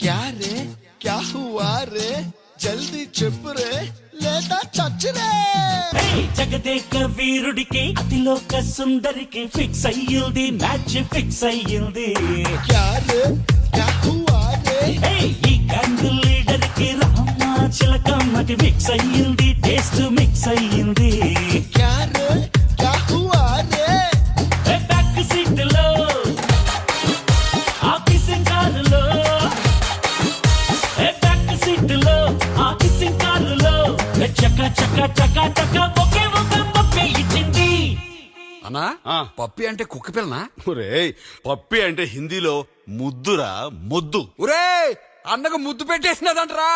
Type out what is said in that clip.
క్యా రే క్యా హువా రే జల్దీ చెప్పు రే లేదా చచ్చురే. జగదేక వీరుడికి అతిలోక సుందరికి ఫిక్స్ అయ్యింది, మ్యాచ్ ఫిక్స్ అయ్యింది. క్యా రే క్యా హువా రే ఈ గ్యాంగ్ లీడర్ కి రామా చిలకమ్మకి మిక్స్ అయ్యింది, టేస్ట్ మిక్స్ అయ్యింది. క్యా రే క్యా హువా రే బ్యాక్ సీట్ లో ఆఫీసింగ్ కారులో, బ్యాక్ సీట్ లో ఆఫీసింగ్ కారులో చక్క చక్క చక్క చక్క ఒకే ఒక పప్పే ఇచ్చింది. అన్నా పప్పి అంటే కుక్క పిల్లనా? ఒరేయ్ పప్పి అంటే హిందీలో ముద్దురా ముద్దు. ఒరే అన్నకు ముద్దు పెట్టేసినదంటరా.